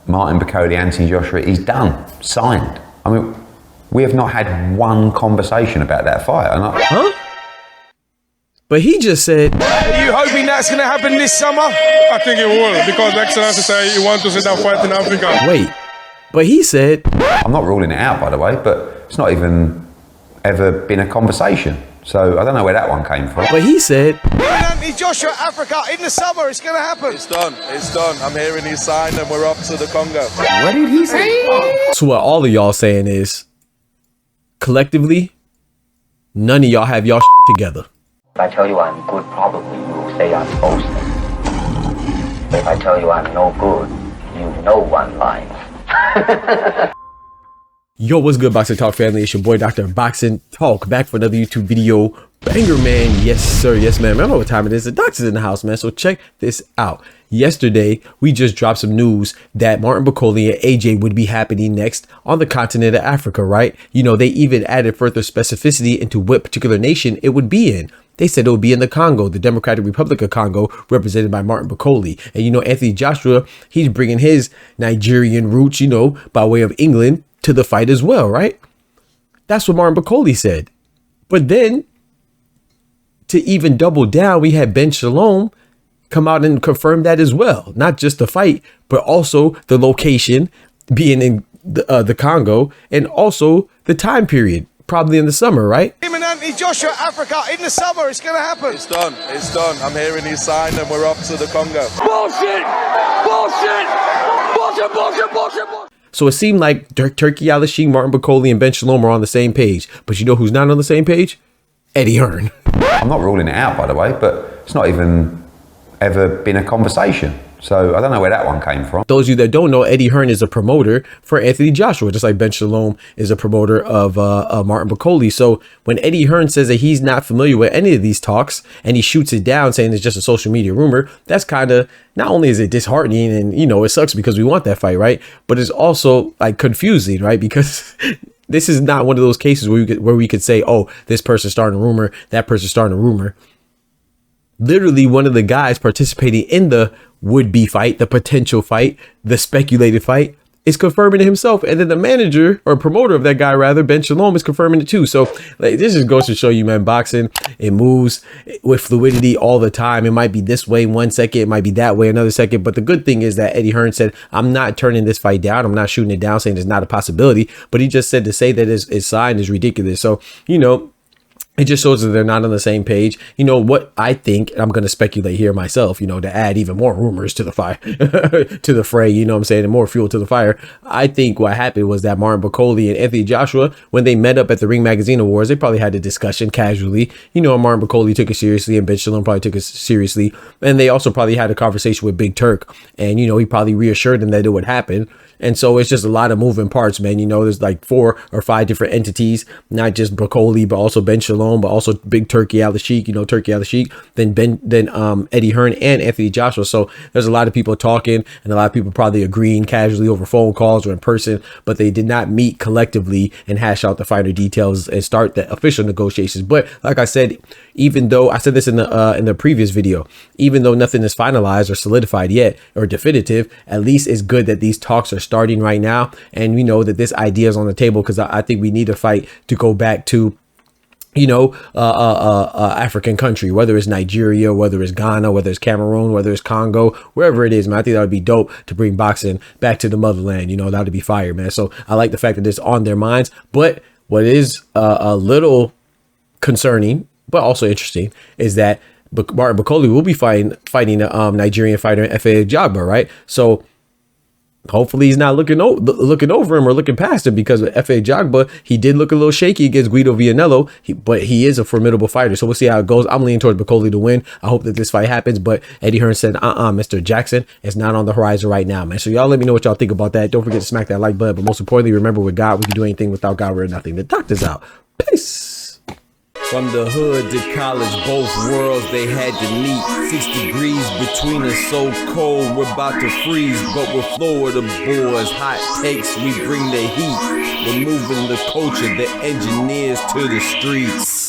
Martin Bakole, Anthony Joshua, he's done, signed. I mean, we have not had one conversation about that fight. Huh? But he just said, are you hoping that's going to happen this summer? I think it will, because Excellency say he wants to see that fight in Africa. Wait, but he said, I'm not ruling it out, by the way, but it's not even ever been a conversation. So I don't know where that one came from. But he said, Anthony Joshua, Africa, in the summer, it's going to happen. It's done. It's done. I'm hearing he's signed and we're off to the Congo. What did he say? So what all of y'all saying is, collectively, none of y'all have y'all together. If I tell you I'm good, probably you will say I'm boasting. But if I tell you I'm no good, you know one line. Yo, what's good, Boxing Talk family? It's your boy, Dr. Boxing Talk, back for another YouTube video. Banger, man. Yes, sir. Yes, man. I don't know what time it is. The doctor's in the house, man. So check this out. Yesterday, we just dropped some news that Martin Bakole and AJ would be happening next on the continent of Africa, right? You know, they even added further specificity into what particular nation it would be in. They said it would be in the Congo, the Democratic Republic of Congo, represented by Martin Bakole. And, you know, Anthony Joshua, he's bringing his Nigerian roots, you know, by way of England to the fight as well, right? That's what Martin Bakole said. But then, to even double down, we had Ben Shalom come out and confirm that as well. Not just the fight, but also the location being in the Congo, and also the time period, probably in the summer, right? Him and Anthony Joshua, Africa, in the summer, it's going to happen. It's done. It's done. I'm hearing he's signed and we're off to the Congo. Bullshit! Bullshit! Bullshit, bullshit, bullshit, bullshit. So it seemed like Turkey Al-Sheikh, Martin Bakole, and Ben Shalom are on the same page. But you know who's not on the same page? Eddie Hearn. I'm not ruling it out, by the way, but it's not even ever been a conversation. So I don't know where that one came from. Those of you that don't know, Eddie Hearn is a promoter for Anthony Joshua, just like Ben Shalom is a promoter of Martin Bakole. So when Eddie Hearn says that he's not familiar with any of these talks and he shoots it down saying it's just a social media rumor, that's kind of, not only is it disheartening and, you know, it sucks because we want that fight, right? But it's also like confusing, right? Because this is not one of those cases where we could say, oh, this person's starting a rumor, that person's starting a rumor. Literally, one of the guys participating in the would-be fight, the potential fight, the speculated fight, is confirming it himself. And then the manager or promoter of that guy, rather, Ben Shalom, is confirming it too. So like, this just goes to show you, man, boxing, it moves with fluidity all the time. It might be this way 1 second, it might be that way another second. But the good thing is that Eddie Hearn said, I'm not turning this fight down. I'm not shooting it down, saying it's not a possibility. But he just said to say that it's signed is ridiculous. So, you know, it just shows that they're not on the same page. You know what I think, and I'm going to speculate here myself, you know, to add even more rumors to the fire, to the fray, you know what I'm saying, and more fuel to the fire. I think what happened was that Martin Bakole and Anthony Joshua, when they met up at the Ring Magazine Awards, they probably had a discussion casually. You know, Martin Bakole took it seriously and Ben Shalom probably took it seriously. And they also probably had a conversation with Big Turk. And, you know, he probably reassured them that it would happen. And so it's just a lot of moving parts, man. You know, there's like 4 or 5 different entities, not just Bakole, but also Ben Shalom, but also Big Turkey Al-Sheikh, you know, Turkey Al-Sheikh, then Eddie Hearn and Anthony Joshua. So there's a lot of people talking and a lot of people probably agreeing casually over phone calls or in person, but they did not meet collectively and hash out the finer details and start the official negotiations. But like I said, even though I said this in the previous video, even though nothing is finalized or solidified yet or definitive, at least it's good that these talks are starting right now. And we know that this idea is on the table because I think we need a fight to go back to, you know, African country, whether it's Nigeria, whether it's Ghana, whether it's Cameroon, whether it's Congo, wherever it is, man. I think that would be dope to bring boxing back to the motherland. You know, that would be fire, man. So I like the fact that it's on their minds. But what is a little concerning, but also interesting, is that Martin Bakole will be fighting a Nigerian fighter in F.A. Jagba, right? So hopefully he's not looking over him or looking past him, because with F.A. Jagba, he did look a little shaky against Guido Vianello, but he is a formidable fighter. So we'll see how it goes. I'm leaning towards Bakole to win. I hope that this fight happens, but Eddie Hearn said, Mr. Jackson, it's not on the horizon right now, man. So y'all let me know what y'all think about that. Don't forget to smack that like button, but most importantly, remember, with God, we can do anything. Without God, we're nothing. The doctor's out. Peace. From the hood to college, both worlds they had to meet. 6 degrees between us, so cold we're about to freeze. But we're Florida boys, hot takes, we bring the heat. We're moving the culture, the engineers to the streets.